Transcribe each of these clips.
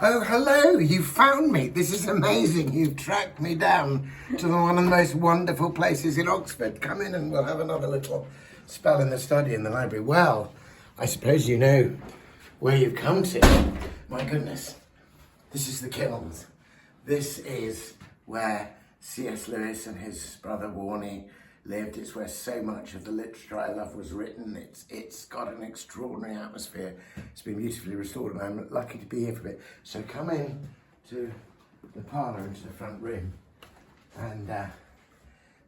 Oh, hello, you found me. This is amazing. You've tracked me down to one of the most wonderful places in Oxford. Come in and we'll have another little spell in the study in the library. Well, I suppose you know where you've come to. My goodness, this is the Kilns. This is where C.S. Lewis and his brother Warnie lived. It's where so much of the literature I love was written. It's got an extraordinary atmosphere. It's been beautifully restored and I'm lucky to be here for a bit. So come in to the parlour, into the front room, and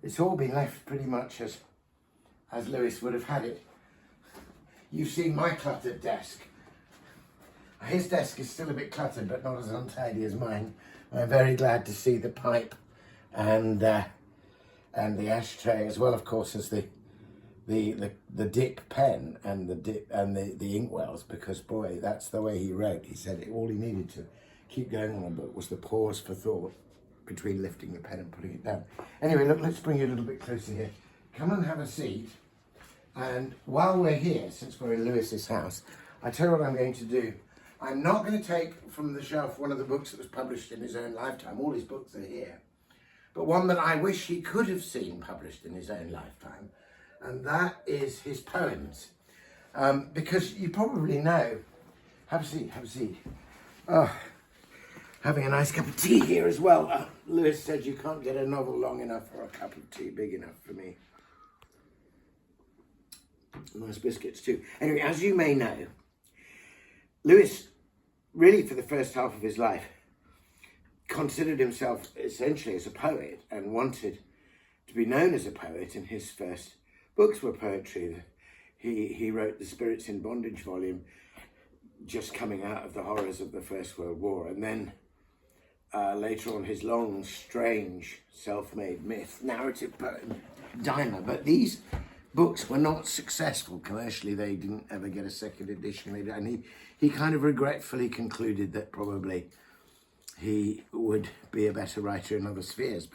it's all been left pretty much as Lewis would have had it. You've seen my cluttered desk. His desk is still a bit cluttered but not as untidy as mine. I'm very glad to see the pipe and the ashtray, as well, of course, as the dip pen and the inkwells, because boy, that's the way he wrote. He said all he needed to keep going on a book was the pause for thought between lifting the pen and putting it down. Anyway, look, let's bring you a little bit closer here. Come and have a seat. And while we're here, since we're in Lewis's house, I tell you what I'm going to do. I'm not going to take from the shelf one of the books that was published in his own lifetime. All his books are here. But one that I wish he could have seen published in his own lifetime, and that is his poems. Because you probably know, have a seat, have a seat. Oh, having a nice cup of tea here as well. Lewis said you can't get a novel long enough or a cup of tea big enough for me. Nice biscuits too. Anyway, as you may know, Lewis, really for the first half of his life, considered himself essentially as a poet and wanted to be known as a poet, and his first books were poetry. He wrote the Spirits in Bondage volume, just coming out of the horrors of the First World War, and then later on his long, strange, self-made myth, narrative poem, Dimer. But these books were not successful commercially. They didn't ever get a second edition, and he kind of regretfully concluded that probably he would be a better writer in other spheres.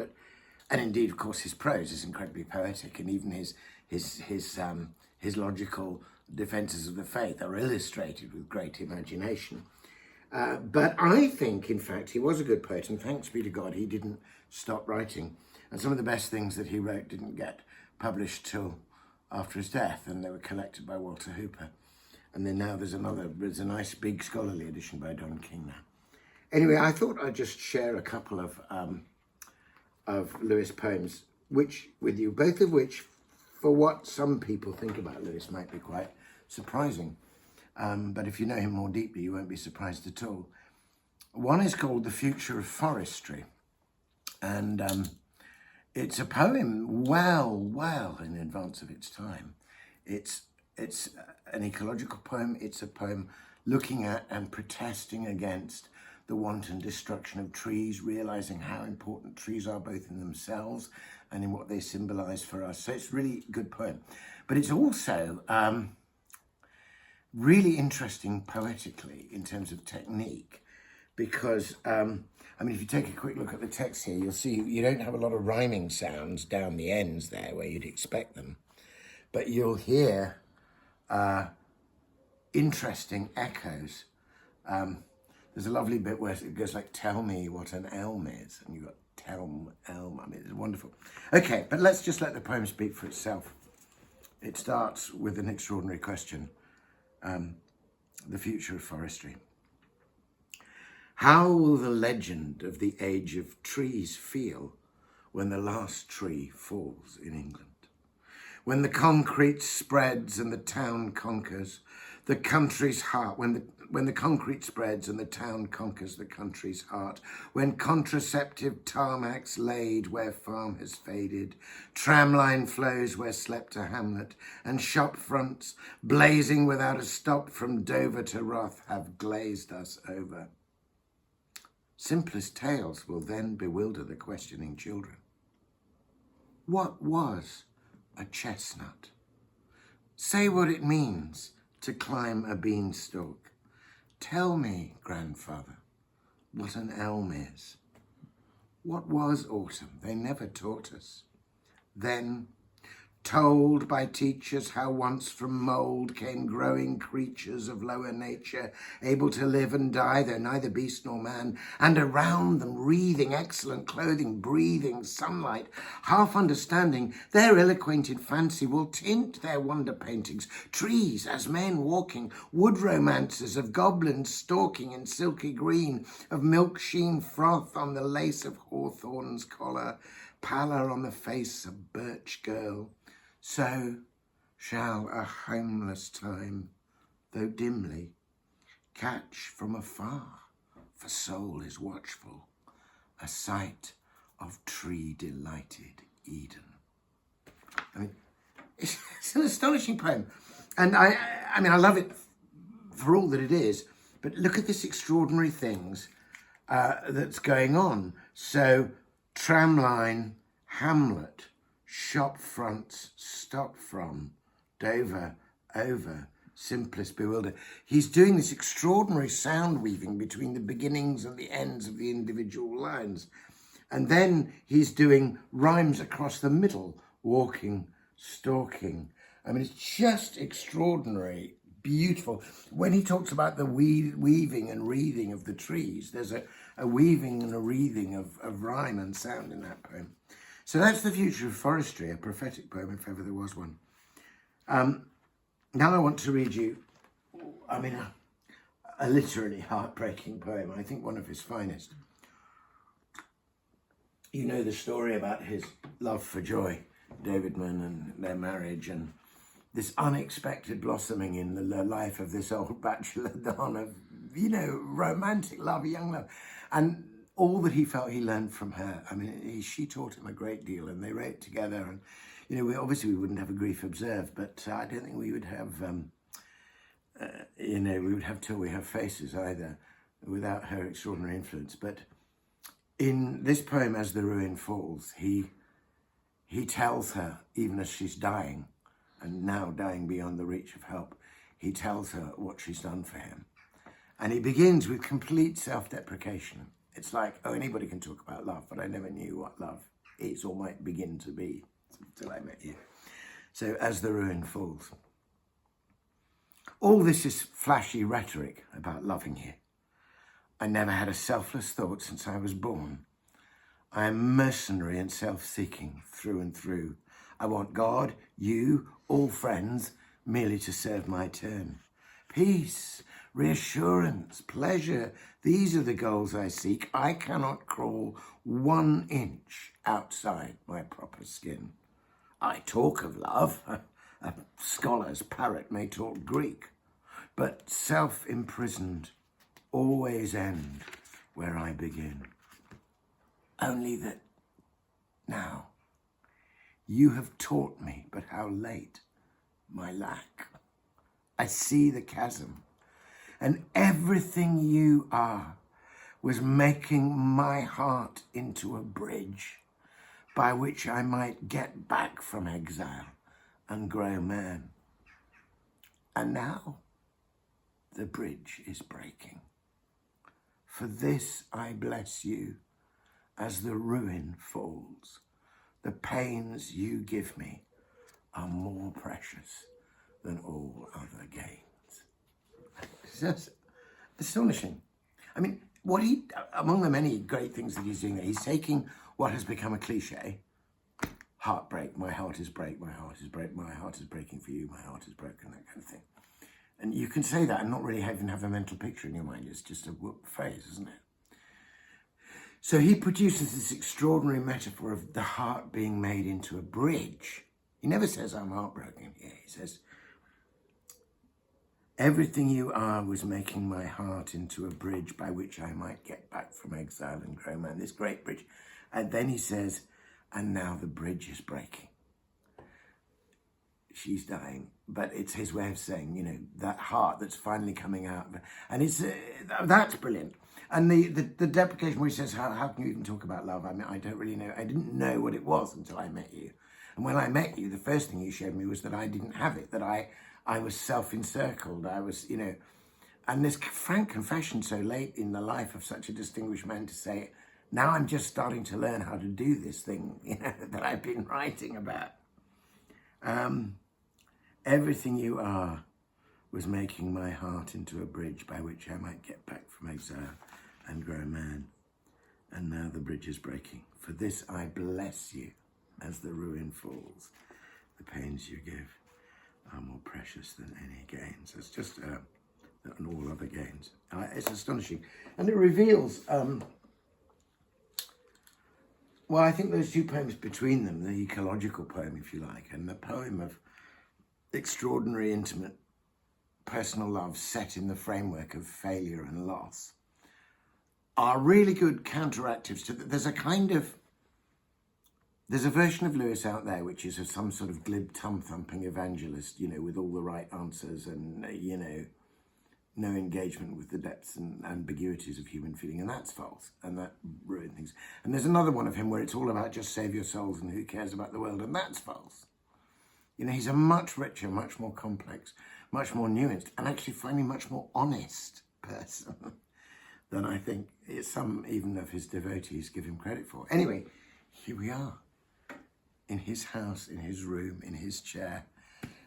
And indeed, of course, his prose is incredibly poetic, and even his logical defences of the faith are illustrated with great imagination. But I think, in fact, he was a good poet, and thanks be to God, he didn't stop writing. And some of the best things that he wrote didn't get published till after his death, and they were collected by Walter Hooper. And then now there's a nice big scholarly edition by Don King now. Anyway, I thought I'd just share a couple of Lewis poems with you, both of which, for what some people think about Lewis, might be quite surprising. But if you know him more deeply, you won't be surprised at all. One is called The Future of Forestry, and it's a poem well in advance of its time. It's an ecological poem. It's a poem looking at and protesting against the wanton destruction of trees, realizing how important trees are both in themselves and in what they symbolize for us. So it's really a good poem. But it's also really interesting poetically in terms of technique, because, if you take a quick look at the text here, you'll see you don't have a lot of rhyming sounds down the ends there where you'd expect them, but you'll hear interesting echoes. There's a lovely bit where it goes like, tell me what an elm is. And you've got elm. It's wonderful. Okay, but let's just let the poem speak for itself. It starts with an extraordinary question. The future of forestry. How will the legend of the age of trees feel when the last tree falls in England? When the concrete spreads and the town conquers the country's heart, when the concrete spreads and the town conquers the country's heart, when contraceptive tarmac's laid where farm has faded, tramline flows where slept a hamlet, and shop fronts blazing without a stop from Dover to Roth have glazed us over. Simplest tales will then bewilder the questioning children. What was a chestnut? Say what it means to climb a beanstalk. Tell me, grandfather, what an elm is. What was autumn? They never taught us. Then told by teachers how once from mould came growing creatures of lower nature, able to live and die, though neither beast nor man, and around them wreathing excellent clothing, breathing sunlight, half understanding, their ill-acquainted fancy will tint their wonder paintings, trees as men walking, wood romances of goblins stalking in silky green, of milk-sheen froth on the lace of hawthorn's collar, pallor on the face of birch girl. So shall a homeless time, though dimly, catch from afar, for soul is watchful, a sight of tree-delighted Eden. I mean, it's an astonishing poem. And I love it for all that it is, but look at this extraordinary things that's going on. So, tramline, Hamlet, shop fronts, stop from, Dover, over, simplest bewilder. He's doing this extraordinary sound weaving between the beginnings and the ends of the individual lines. And then he's doing rhymes across the middle, walking, stalking. I mean, it's just extraordinary, beautiful. When he talks about the weaving and wreathing of the trees, there's a weaving and a wreathing of rhyme and sound in that poem. So that's the future of forestry, a prophetic poem, if ever there was one. Now I want to read you, a literally heartbreaking poem. I think one of his finest. You know the story about his love for Joy Davidman and their marriage and this unexpected blossoming in the life of this old bachelor Don of, romantic love, young love. And all that he felt he learned from her. I mean, she taught him a great deal, and they wrote together. And, we wouldn't have a grief observed, but I don't think we would have, we would have till we have faces either without her extraordinary influence. But in this poem, As the Ruin Falls, he tells her, even as she's dying, and now dying beyond the reach of help, he tells her what she's done for him. And he begins with complete self-deprecation. It's like, anybody can talk about love, but I never knew what love is or might begin to be until I met you. So, As the Ruin Falls. All this is flashy rhetoric about loving you. I never had a selfless thought since I was born. I am mercenary and self-seeking through and through. I want God, you, all friends, merely to serve my turn. Peace, reassurance, pleasure, these are the goals I seek. I cannot crawl 1 inch outside my proper skin. I talk of love. A scholar's parrot may talk Greek, but self-imprisoned always end where I begin. Only that now you have taught me, but how late, my lack. I see the chasm, and everything you are was making my heart into a bridge by which I might get back from exile and grow man. And now the bridge is breaking. For this I bless you as the ruin falls. The pains you give me are more precious than all other gains. It's just astonishing. I mean, among the many great things that he's doing there, he's taking what has become a cliche, heartbreak, my heart is break, my heart is break, my heart is breaking for you, my heart is broken, that kind of thing. And you can say that and not really even have a mental picture in your mind. It's just a whoop phrase, isn't it? So he produces this extraordinary metaphor of the heart being made into a bridge. He never says, I'm heartbroken here. He says, everything you are was making my heart into a bridge by which I might get back from exile and grow man. This great bridge. And then he says, and now the bridge is breaking. She's dying, but it's his way of saying, that heart that's finally coming out. And it's that's brilliant. And the deprecation where he says, how can you even talk about love? I mean, I don't really know. I didn't know what it was until I met you. And when I met you, the first thing you showed me was that I didn't have it, that I was self-encircled. I was, and this frank confession so late in the life of such a distinguished man to say, now I'm just starting to learn how to do this thing, that I've been writing about. Everything you are was making my heart into a bridge by which I might get back from exile and grow a man. And now the bridge is breaking. For this I bless you as the ruin falls. The pains you give are more precious than any gains. It's just than all other gains. It's astonishing. And it reveals, well, I think those two poems between them, the ecological poem, if you like, and the poem of extraordinary, intimate, personal love set in the framework of failure and loss, are really good counteractives to there's a version of Lewis out there which is some sort of glib thump-thumping evangelist, you know, with all the right answers and, you know, no engagement with the depths and ambiguities of human feeling, and that's false, and that ruins things. And there's another one of him where it's all about just save your souls and who cares about the world, and that's false. You know, he's a much richer, much more complex, much more nuanced, and actually finally much more honest person than I think some even of his devotees give him credit for. Anyway, here we are, in his house, in his room, in his chair,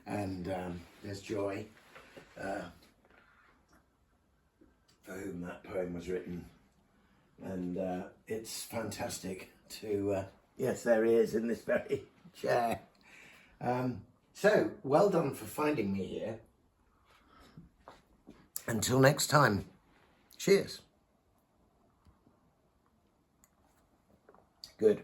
and there's Joy, for whom that poem was written, and it's fantastic to, yes, there he is in this very chair. So, well done for finding me here. Until next time, cheers. Good.